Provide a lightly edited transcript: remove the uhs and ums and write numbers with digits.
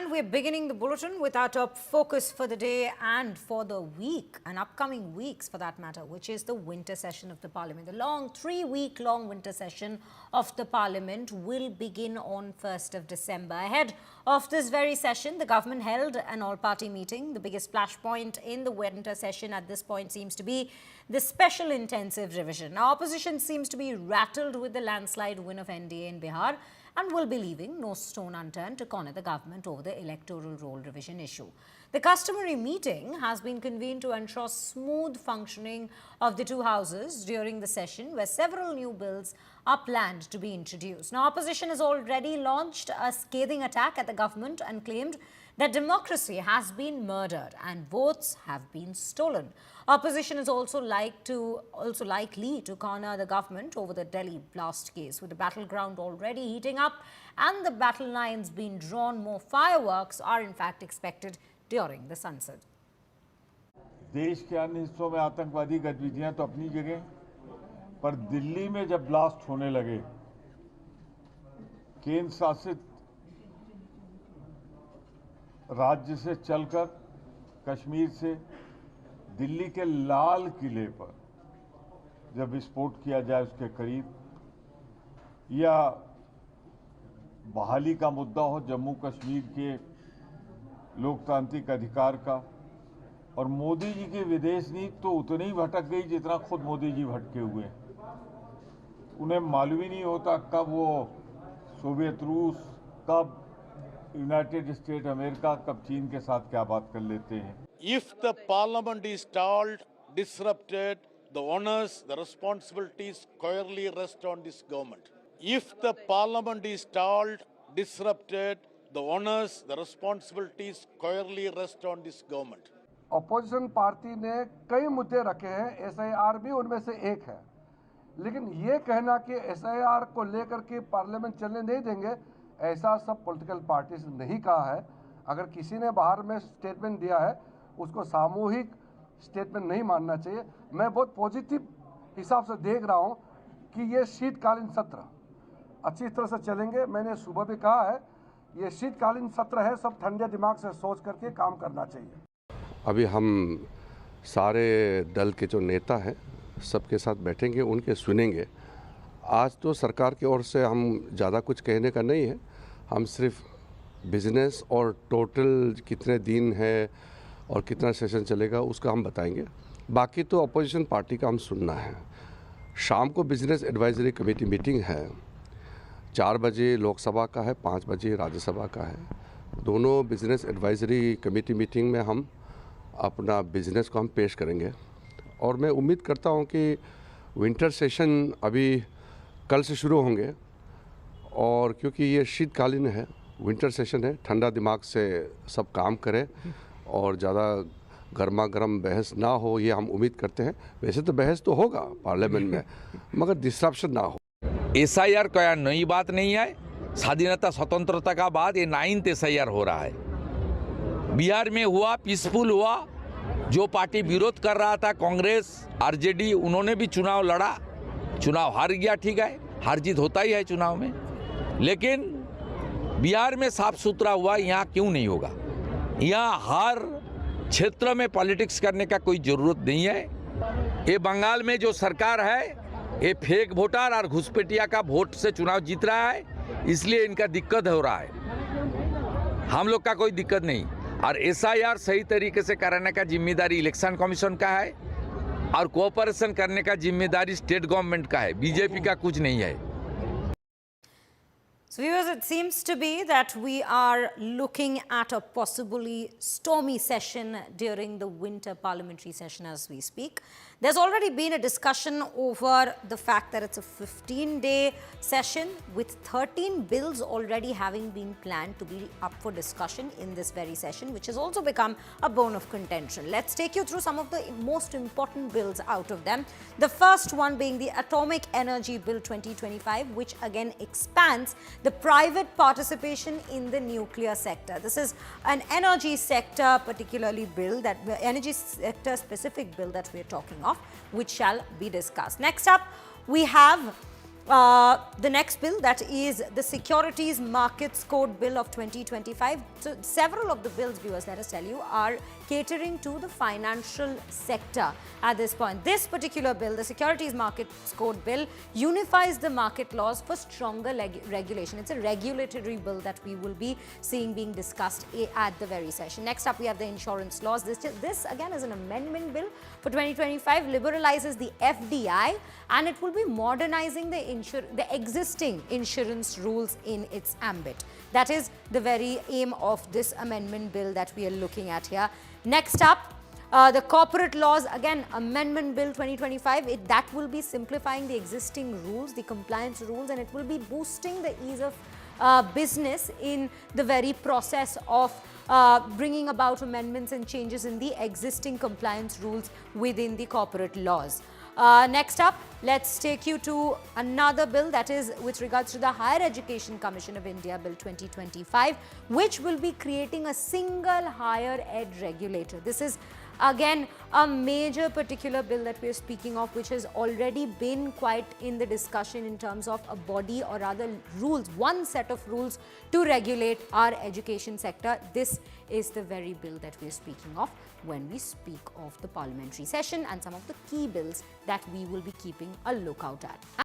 And we're beginning the bulletin with our top focus for the day and for the week, and upcoming weeks for that matter, which is the winter session of the Parliament. The long 3-week-long winter session of the Parliament will begin on 1st of December. Ahead of this very session, the government held an all-party meeting. The biggest flashpoint in the winter session at this point seems to be the special intensive revision. Now, opposition seems to be rattled with the landslide win of NDA in Bihar and will be leaving no stone unturned to corner the government over the electoral roll revision issue. The customary meeting has been convened to ensure smooth functioning of the two houses during the session, where several new bills are planned to be introduced. Now, opposition has already launched a scathing attack at the government and claimed that democracy has been murdered and votes have been stolen. Opposition is also likely to corner the government over the Delhi blast case, with the battleground already heating up and the battle lines being drawn. More fireworks are in fact expected during the Sansad. देश के अन्य हिस्सों में आतंकवादी गतिविधियां तो अपनी जगह, पर दिल्ली में जब ब्लास्ट होने लगे, केंद्र शासित राज्य से चलकर कश्मीर से दिल्ली के लाल किले पर जब विस्फोट किया जाए उसके करीब, या बहाली का मुद्दा हो जम्मू कश्मीर के लोकतांत्रिक अधिकार का, और मोदी जी की विदेश नीति तो उतनी ही भटक गई जितना खुद मोदी जी भटके हुए हैं। उन्हें मालूम ही नहीं होता कब वो सोवियत रूस, कब यूनाइटेड स्टेट अमेरिका, कब चीन के साथ क्या बात कर लेते हैं। If the parliament is stalled, disrupted, the honors, the responsibilities squarely rest on this government. If the parliament is stalled, disrupted, the honors, the responsibilities squarely rest on this government. Opposition party ने कई मुद्दे रखे हैं, SIR भी उनमें से एक है, लेकिन ये कहना कि एसआईआर को लेकर के पार्लियामेंट चलने नहीं देंगे, ऐसा सब पॉलिटिकल पार्टीज ने नहीं कहा है। अगर किसी ने बाहर में स्टेटमेंट दिया है, उसको सामूहिक स्टेटमेंट नहीं मानना चाहिए। मैं बहुत पॉजिटिव हिसाब से देख रहा हूँ कि ये शीतकालीन सत्र अच्छी तरह से चलेंगे। मैंने सुबह भी कहा है, ये शीतकालीन सत्र है, सब ठंडे दिमाग से सोच करके काम करना चाहिए। अभी हम सारे दल के जो नेता हैं सबके साथ बैठेंगे, उनके सुनेंगे। आज तो सरकार की ओर से हम ज़्यादा कुछ कहने का नहीं है, हम सिर्फ बिजनेस और टोटल कितने दिन है और कितना सेशन चलेगा उसका हम बताएंगे। बाकी तो अपोजिशन पार्टी का हम सुनना है। शाम को बिजनेस एडवाइजरी कमेटी मीटिंग है, 4 बजे लोकसभा का है, 5 बजे राज्यसभा का है। दोनों बिजनेस एडवाइजरी कमेटी मीटिंग में हम अपना बिजनेस को हम पेश करेंगे, और मैं उम्मीद करता हूं कि विंटर सेशन अभी कल से शुरू होंगे, और क्योंकि ये शीतकालीन है, विंटर सेशन है, ठंडा दिमाग से सब काम करें और ज़्यादा गर्मा गर्म बहस ना हो, ये हम उम्मीद करते हैं। वैसे तो बहस तो होगा पार्लियामेंट में, मगर डिस्ट्रप्शन ना हो। एसआईआर कोई नई बात नहीं है। स्वाधीनता स्वतंत्रता का बाद ये 9th एसआईआर हो रहा है। बिहार में हुआ, पीसफुल हुआ। जो पार्टी विरोध कर रहा था, कांग्रेस, आरजेडी, उन्होंने भी चुनाव लड़ा, चुनाव हार गया। ठीक है, हार जीत होता ही है चुनाव में, लेकिन बिहार में साफ सुथरा हुआ। यहाँ क्यों नहीं होगा? यहाँ हर क्षेत्र में पॉलिटिक्स करने का कोई जरूरत नहीं है। ये बंगाल में जो सरकार है, ये फेक वोटर और घुसपैठिया का वोट से चुनाव जीत रहा है, इसलिए इनका दिक्कत हो रहा है। हम लोग का कोई दिक्कत नहीं। और एसआईआर सही तरीके से कराने का जिम्मेदारी इलेक्शन कमीशन का है, और कोऑपरेशन करने का जिम्मेदारी स्टेट गवर्नमेंट का है, बीजेपी का कुछ नहीं है। So viewers, it seems to be that we are looking at a possibly stormy session during the winter parliamentary session as we speak. There's already been a discussion over the fact that it's a 15-day session with 13 bills already having been planned to be up for discussion in this very session, which has also become a bone of contention. Let's take you through some of the most important bills out of them. The first one being the Atomic Energy Bill 2025, which again expands the private participation in the nuclear sector. This is an energy sector particularly bill, that energy sector specific bill that we're talking of, which shall be discussed. Next up, we have The next bill, that is the Securities Markets Code Bill of 2025. So several of the bills, viewers, let us tell you, are catering to the financial sector at this point. This particular bill, the Securities Markets Code Bill, unifies the market laws for stronger regulation. It's a regulatory bill that we will be seeing being discussed at the very session. Next up, we have the insurance laws. This again is an amendment bill for 2025, liberalizes the FDI, and it will be modernizing the existing insurance rules in its ambit. That is the very aim of this amendment bill that we are looking at here. Next up, the corporate laws, again, Amendment Bill 2025, that will be simplifying the existing rules, the compliance rules, and it will be boosting the ease of business in the very process of bringing about amendments and changes in the existing compliance rules within the corporate laws. Next up, let's take you to another bill, that is with regards to the Higher Education Commission of India Bill 2025, which will be creating a single higher ed regulator. This is again a major particular bill that we are speaking of, which has already been quite in the discussion in terms of a body, or rather rules, one set of rules to regulate our education sector. This is the very bill that we are speaking of when we speak of the parliamentary session and some of the key bills that we will be keeping a lookout at.